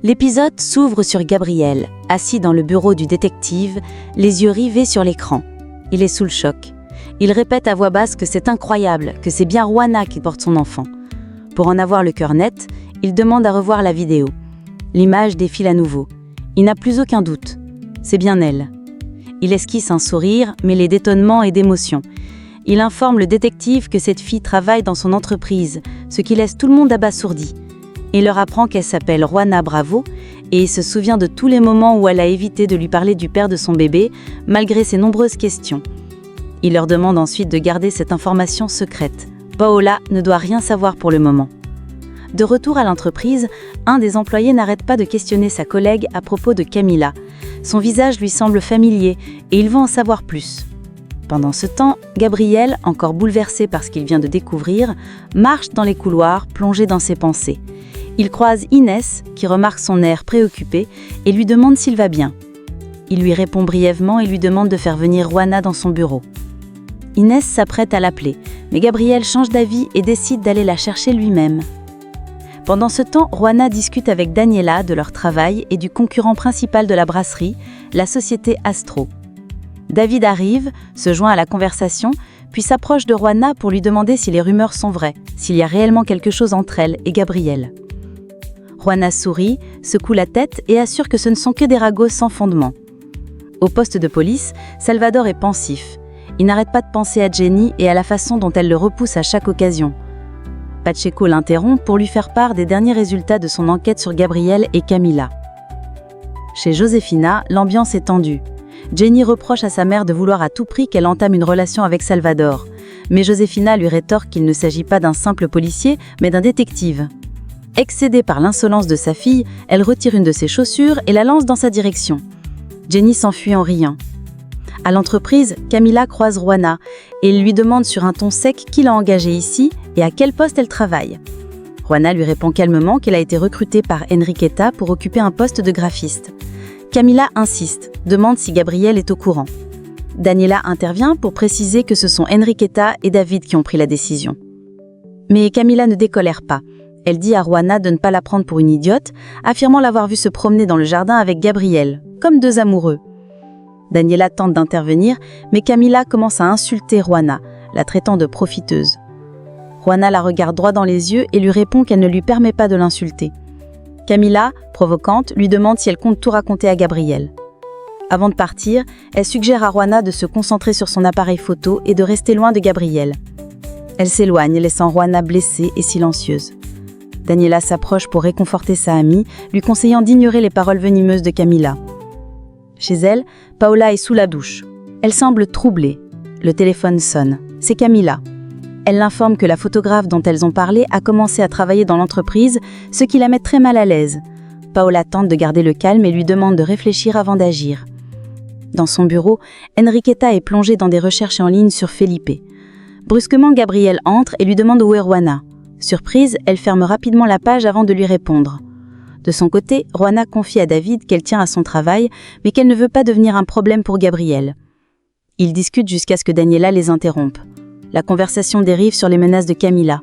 L'épisode s'ouvre sur Gabriel, assis dans le bureau du détective, les yeux rivés sur l'écran. Il est sous le choc. Il répète à voix basse que c'est incroyable, que c'est bien Juana qui porte son enfant. Pour en avoir le cœur net, il demande à revoir la vidéo. L'image défile à nouveau. Il n'a plus aucun doute. C'est bien elle. Il esquisse un sourire, mêlé d'étonnement et d'émotion. Il informe le détective que cette fille travaille dans son entreprise, ce qui laisse tout le monde abasourdi. Il leur apprend qu'elle s'appelle Juana Bravo et il se souvient de tous les moments où elle a évité de lui parler du père de son bébé, malgré ses nombreuses questions. Il leur demande ensuite de garder cette information secrète. Paola ne doit rien savoir pour le moment. De retour à l'entreprise, un des employés n'arrête pas de questionner sa collègue à propos de Camila. Son visage lui semble familier et il veut en savoir plus. Pendant ce temps, Gabriel, encore bouleversé par ce qu'il vient de découvrir, marche dans les couloirs, plongé dans ses pensées. Il croise Inès, qui remarque son air préoccupé et lui demande s'il va bien. Il lui répond brièvement et lui demande de faire venir Juana dans son bureau. Inès s'apprête à l'appeler, mais Gabriel change d'avis et décide d'aller la chercher lui-même. Pendant ce temps, Juana discute avec Daniela de leur travail et du concurrent principal de la brasserie, la société Astro. David arrive, se joint à la conversation, puis s'approche de Juana pour lui demander si les rumeurs sont vraies, s'il y a réellement quelque chose entre elle et Gabriel. Juana sourit, secoue la tête et assure que ce ne sont que des ragots sans fondement. Au poste de police, Salvador est pensif. Il n'arrête pas de penser à Jenny et à la façon dont elle le repousse à chaque occasion. Pacheco l'interrompt pour lui faire part des derniers résultats de son enquête sur Gabriel et Camila. Chez Josefina, l'ambiance est tendue. Jenny reproche à sa mère de vouloir à tout prix qu'elle entame une relation avec Salvador. Mais Josefina lui rétorque qu'il ne s'agit pas d'un simple policier, mais d'un détective. Excédée par l'insolence de sa fille, elle retire une de ses chaussures et la lance dans sa direction. Jenny s'enfuit en riant. À l'entreprise, Camila croise Juana et lui demande sur un ton sec qui l'a engagée ici et à quel poste elle travaille. Juana lui répond calmement qu'elle a été recrutée par Enriqueta pour occuper un poste de graphiste. Camila insiste, demande si Gabriel est au courant. Daniela intervient pour préciser que ce sont Enriqueta et David qui ont pris la décision. Mais Camila ne décolère pas. Elle dit à Juana de ne pas la prendre pour une idiote, affirmant l'avoir vue se promener dans le jardin avec Gabriel, comme deux amoureux. Daniela tente d'intervenir, mais Camila commence à insulter Juana, la traitant de profiteuse. Juana la regarde droit dans les yeux et lui répond qu'elle ne lui permet pas de l'insulter. Camila, provocante, lui demande si elle compte tout raconter à Gabriel. Avant de partir, elle suggère à Juana de se concentrer sur son appareil photo et de rester loin de Gabriel. Elle s'éloigne, laissant Juana blessée et silencieuse. Daniela s'approche pour réconforter sa amie, lui conseillant d'ignorer les paroles venimeuses de Camila. Chez elle, Paola est sous la douche. Elle semble troublée. Le téléphone sonne. C'est Camila. Elle l'informe que la photographe dont elles ont parlé a commencé à travailler dans l'entreprise, ce qui la met très mal à l'aise. Paola tente de garder le calme et lui demande de réfléchir avant d'agir. Dans son bureau, Enriqueta est plongée dans des recherches en ligne sur Felipe. Brusquement, Gabriel entre et lui demande où est Juana. Surprise, elle ferme rapidement la page avant de lui répondre. De son côté, Juana confie à David qu'elle tient à son travail, mais qu'elle ne veut pas devenir un problème pour Gabriel. Ils discutent jusqu'à ce que Daniela les interrompe. La conversation dérive sur les menaces de Camila.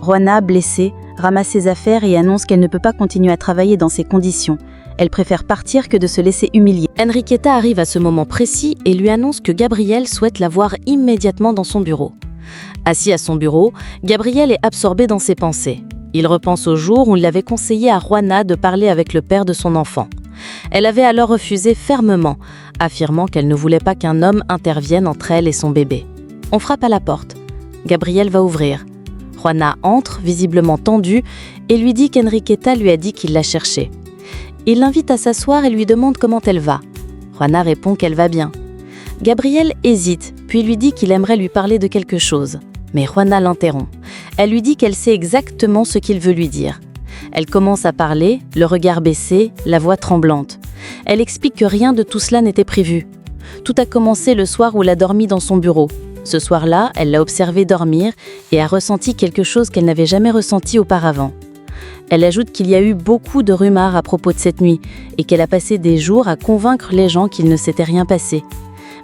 Juana, blessée, ramasse ses affaires et annonce qu'elle ne peut pas continuer à travailler dans ces conditions. Elle préfère partir que de se laisser humilier. Enriqueta arrive à ce moment précis et lui annonce que Gabriel souhaite la voir immédiatement dans son bureau. Assis à son bureau, Gabriel est absorbé dans ses pensées. Il repense au jour où il avait conseillé à Juana de parler avec le père de son enfant. Elle avait alors refusé fermement, affirmant qu'elle ne voulait pas qu'un homme intervienne entre elle et son bébé. On frappe à la porte. Gabriel va ouvrir. Juana entre, visiblement tendue, et lui dit qu'Enriqueta lui a dit qu'il la cherchait. Il l'invite à s'asseoir et lui demande comment elle va. Juana répond qu'elle va bien. Gabriel hésite, puis lui dit qu'il aimerait lui parler de quelque chose. Mais Juana l'interrompt. Elle lui dit qu'elle sait exactement ce qu'il veut lui dire. Elle commence à parler, le regard baissé, la voix tremblante. Elle explique que rien de tout cela n'était prévu. Tout a commencé le soir où elle a dormi dans son bureau. Ce soir-là, elle l'a observé dormir et a ressenti quelque chose qu'elle n'avait jamais ressenti auparavant. Elle ajoute qu'il y a eu beaucoup de rumeurs à propos de cette nuit et qu'elle a passé des jours à convaincre les gens qu'il ne s'était rien passé.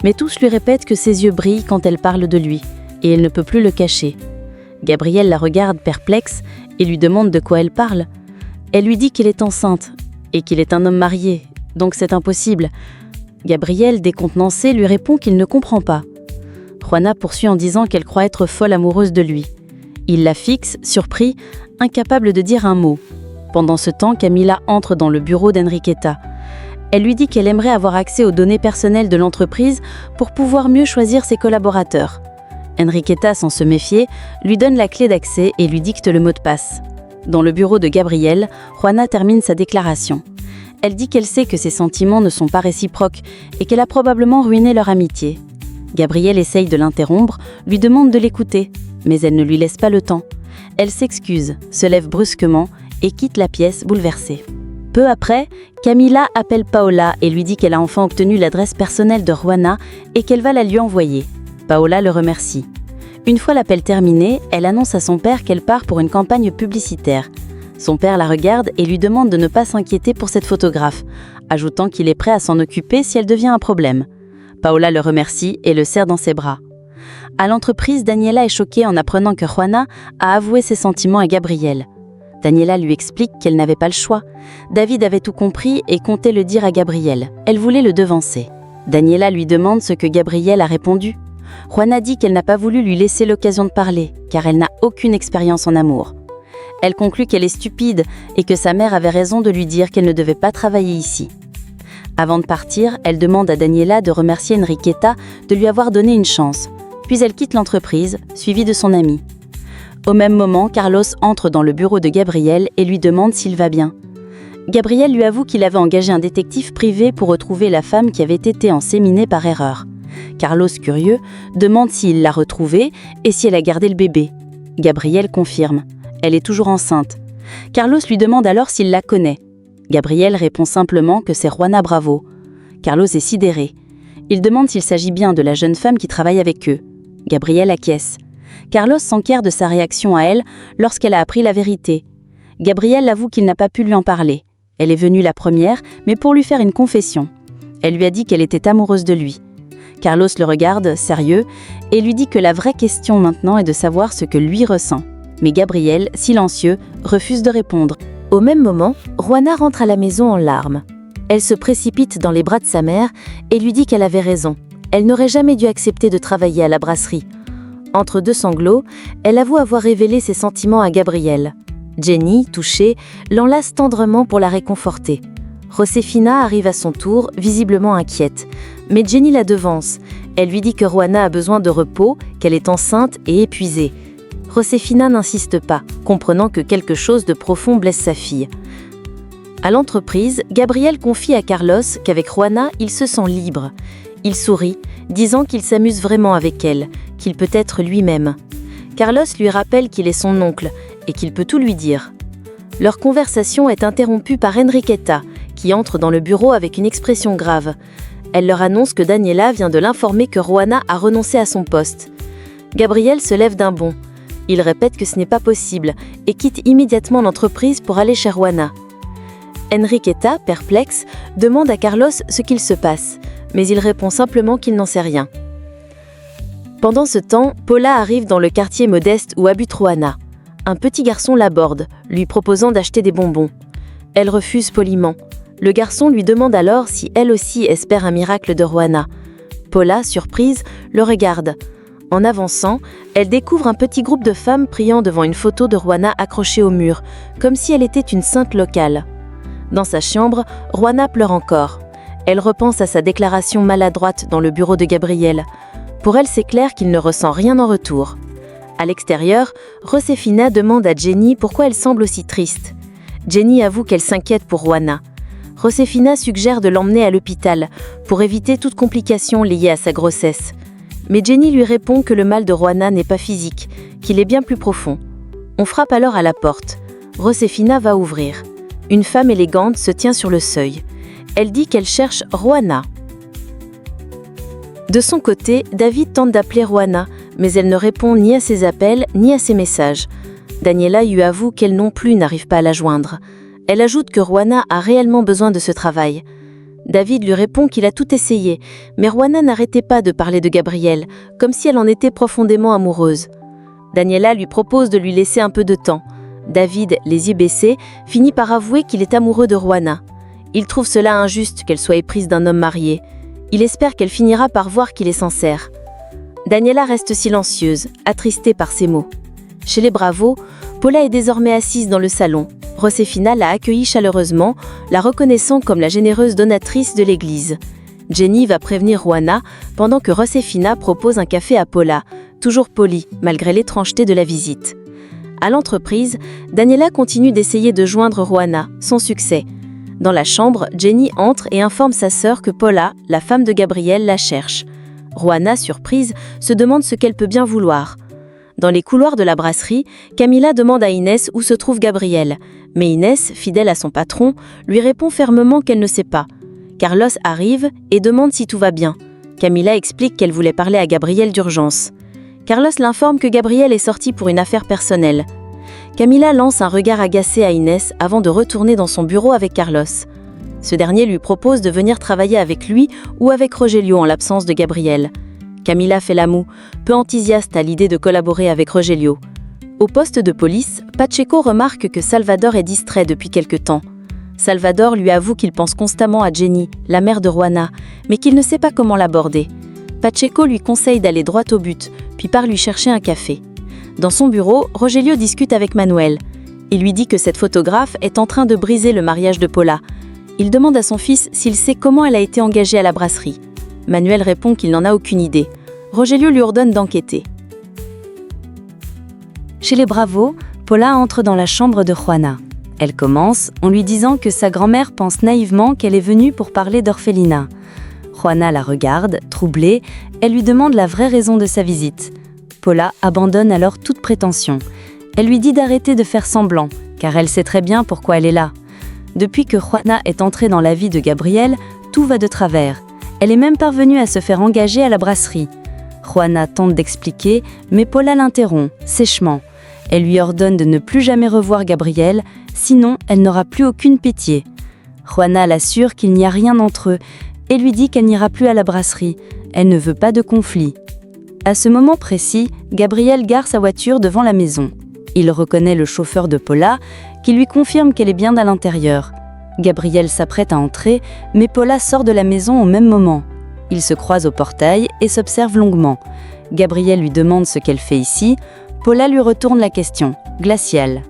Mais tous lui répètent que ses yeux brillent quand elle parle de lui et elle ne peut plus le cacher. Gabriel la regarde perplexe et lui demande de quoi elle parle. Elle lui dit qu'elle est enceinte et qu'il est un homme marié, donc c'est impossible. Gabriel, décontenancé, lui répond qu'il ne comprend pas. Juana poursuit en disant qu'elle croit être folle amoureuse de lui. Il la fixe, surpris, incapable de dire un mot. Pendant ce temps, Camila entre dans le bureau d'Enriqueta. Elle lui dit qu'elle aimerait avoir accès aux données personnelles de l'entreprise pour pouvoir mieux choisir ses collaborateurs. Enriqueta, sans se méfier, lui donne la clé d'accès et lui dicte le mot de passe. Dans le bureau de Gabriel, Juana termine sa déclaration. Elle dit qu'elle sait que ses sentiments ne sont pas réciproques et qu'elle a probablement ruiné leur amitié. Gabriel essaye de l'interrompre, lui demande de l'écouter, mais elle ne lui laisse pas le temps. Elle s'excuse, se lève brusquement et quitte la pièce bouleversée. Peu après, Camila appelle Paola et lui dit qu'elle a enfin obtenu l'adresse personnelle de Juana et qu'elle va la lui envoyer. Paola le remercie. Une fois l'appel terminé, elle annonce à son père qu'elle part pour une campagne publicitaire. Son père la regarde et lui demande de ne pas s'inquiéter pour cette photographe, ajoutant qu'il est prêt à s'en occuper si elle devient un problème. Paola le remercie et le serre dans ses bras. À l'entreprise, Daniela est choquée en apprenant que Juana a avoué ses sentiments à Gabriel. Daniela lui explique qu'elle n'avait pas le choix. David avait tout compris et comptait le dire à Gabriel. Elle voulait le devancer. Daniela lui demande ce que Gabriel a répondu. Juana dit qu'elle n'a pas voulu lui laisser l'occasion de parler, car elle n'a aucune expérience en amour. Elle conclut qu'elle est stupide et que sa mère avait raison de lui dire qu'elle ne devait pas travailler ici. Avant de partir, elle demande à Daniela de remercier Enriqueta de lui avoir donné une chance. Puis elle quitte l'entreprise, suivie de son ami. Au même moment, Carlos entre dans le bureau de Gabriel et lui demande s'il va bien. Gabriel lui avoue qu'il avait engagé un détective privé pour retrouver la femme qui avait été inséminée par erreur. Carlos, curieux, demande s'il l'a retrouvée et si elle a gardé le bébé. Gabriel confirme. Elle est toujours enceinte. Carlos lui demande alors s'il la connaît. Gabriel répond simplement que c'est Juana Bravo. Carlos est sidéré. Il demande s'il s'agit bien de la jeune femme qui travaille avec eux. Gabriel acquiesce. Carlos s'enquiert de sa réaction à elle lorsqu'elle a appris la vérité. Gabriel avoue qu'il n'a pas pu lui en parler. Elle est venue la première, mais pour lui faire une confession. Elle lui a dit qu'elle était amoureuse de lui. Carlos le regarde, sérieux, et lui dit que la vraie question maintenant est de savoir ce que lui ressent. Mais Gabriel, silencieux, refuse de répondre. Au même moment, Juana rentre à la maison en larmes. Elle se précipite dans les bras de sa mère et lui dit qu'elle avait raison. Elle n'aurait jamais dû accepter de travailler à la brasserie. Entre deux sanglots, elle avoue avoir révélé ses sentiments à Gabriel. Jenny, touchée, l'enlace tendrement pour la réconforter. Josefina arrive à son tour, visiblement inquiète. Mais Jenny la devance. Elle lui dit que Juana a besoin de repos, qu'elle est enceinte et épuisée. Josefina n'insiste pas, comprenant que quelque chose de profond blesse sa fille. À l'entreprise, Gabriel confie à Carlos qu'avec Juana, il se sent libre. Il sourit, disant qu'il s'amuse vraiment avec elle, qu'il peut être lui-même. Carlos lui rappelle qu'il est son oncle et qu'il peut tout lui dire. Leur conversation est interrompue par Enriqueta, qui entre dans le bureau avec une expression grave. Elle leur annonce que Daniela vient de l'informer que Juana a renoncé à son poste. Gabriel se lève d'un bond. Il répète que ce n'est pas possible et quitte immédiatement l'entreprise pour aller chez Juana. Enriqueta, perplexe, demande à Carlos ce qu'il se passe, mais il répond simplement qu'il n'en sait rien. Pendant ce temps, Paula arrive dans le quartier modeste où habite Juana. Un petit garçon l'aborde, lui proposant d'acheter des bonbons. Elle refuse poliment. Le garçon lui demande alors si elle aussi espère un miracle de Juana. Paula, surprise, le regarde. En avançant, elle découvre un petit groupe de femmes priant devant une photo de Juana accrochée au mur, comme si elle était une sainte locale. Dans sa chambre, Juana pleure encore. Elle repense à sa déclaration maladroite dans le bureau de Gabriel. Pour elle, c'est clair qu'il ne ressent rien en retour. À l'extérieur, Josefina demande à Jenny pourquoi elle semble aussi triste. Jenny avoue qu'elle s'inquiète pour Juana. Josefina suggère de l'emmener à l'hôpital pour éviter toute complication liée à sa grossesse. Mais Jenny lui répond que le mal de Juana n'est pas physique, qu'il est bien plus profond. On frappe alors à la porte. Josefina va ouvrir. Une femme élégante se tient sur le seuil. Elle dit qu'elle cherche Juana. De son côté, David tente d'appeler Juana, mais elle ne répond ni à ses appels ni à ses messages. Daniela lui avoue qu'elle non plus n'arrive pas à la joindre. Elle ajoute que Juana a réellement besoin de ce travail. David lui répond qu'il a tout essayé, mais Juana n'arrêtait pas de parler de Gabriel, comme si elle en était profondément amoureuse. Daniela lui propose de lui laisser un peu de temps. David, les yeux baissés, finit par avouer qu'il est amoureux de Juana. Il trouve cela injuste qu'elle soit éprise d'un homme marié. Il espère qu'elle finira par voir qu'il est sincère. Daniela reste silencieuse, attristée par ces mots. Chez les Bravo, Paula est désormais assise dans le salon. Josefina l'a accueillie chaleureusement, la reconnaissant comme la généreuse donatrice de l'église. Jenny va prévenir Juana pendant que Josefina propose un café à Paula, toujours polie malgré l'étrangeté de la visite. À l'entreprise, Daniela continue d'essayer de joindre Juana, sans succès. Dans la chambre, Jenny entre et informe sa sœur que Paula, la femme de Gabriel, la cherche. Juana, surprise, se demande ce qu'elle peut bien vouloir. Dans les couloirs de la brasserie, Camila demande à Inès où se trouve Gabriel, mais Inès, fidèle à son patron, lui répond fermement qu'elle ne sait pas. Carlos arrive et demande si tout va bien. Camila explique qu'elle voulait parler à Gabriel d'urgence. Carlos l'informe que Gabriel est sorti pour une affaire personnelle. Camila lance un regard agacé à Inès avant de retourner dans son bureau avec Carlos. Ce dernier lui propose de venir travailler avec lui ou avec Rogelio en l'absence de Gabriel. Camila fait la moue, peu enthousiaste à l'idée de collaborer avec Rogelio. Au poste de police, Pacheco remarque que Salvador est distrait depuis quelque temps. Salvador lui avoue qu'il pense constamment à Jenny, la mère de Juana, mais qu'il ne sait pas comment l'aborder. Pacheco lui conseille d'aller droit au but, puis part lui chercher un café. Dans son bureau, Rogelio discute avec Manuel. Il lui dit que cette photographe est en train de briser le mariage de Paula. Il demande à son fils s'il sait comment elle a été engagée à la brasserie. Manuel répond qu'il n'en a aucune idée. Rogelio lui ordonne d'enquêter. Chez les Bravo, Paula entre dans la chambre de Juana. Elle commence en lui disant que sa grand-mère pense naïvement qu'elle est venue pour parler d'orphelinat. Juana la regarde, troublée, elle lui demande la vraie raison de sa visite. Paula abandonne alors toute prétention. Elle lui dit d'arrêter de faire semblant, car elle sait très bien pourquoi elle est là. Depuis que Juana est entrée dans la vie de Gabriel, tout va de travers. Elle est même parvenue à se faire engager à la brasserie. Juana tente d'expliquer, mais Paula l'interrompt, sèchement. Elle lui ordonne de ne plus jamais revoir Gabriel, sinon elle n'aura plus aucune pitié. Juana l'assure qu'il n'y a rien entre eux et lui dit qu'elle n'ira plus à la brasserie. Elle ne veut pas de conflit. À ce moment précis, Gabriel gare sa voiture devant la maison. Il reconnaît le chauffeur de Paula, qui lui confirme qu'elle est bien à l'intérieur. Gabriel s'apprête à entrer, mais Paula sort de la maison au même moment. Ils se croisent au portail et s'observent longuement. Gabriel lui demande ce qu'elle fait ici. Paula lui retourne la question, glaciale.